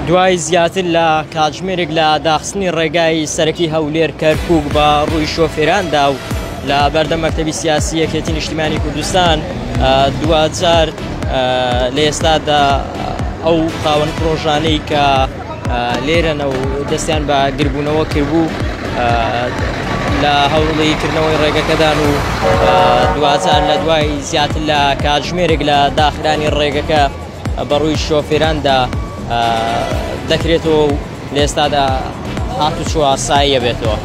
دوای زیاتر لە کاتژمێرێک لە داخستنی ڕێگای سەرەکی هەولێر کەرکووک بە ڕووی شۆفێراندا و لە بەردەم مەکتەبی سیاسی یەکێتی نیشتیمانی کوردستان دوجار لە ئێستادا ئەو خاوەن پرۆژانەی کە لێرەنە و دەستیان بە گربوونەوە کردبوو لە هەوڵیکردنەوەی ڕێگەکەدان و دوجار لە دوای زیاتر لە کاتژمێرێک لە داخرانی ڕێگەکە بەڕووی شۆفێراندا دەکرێتەوە و لە ئێستادا هاتوچوە ئاساییە بێتەوە.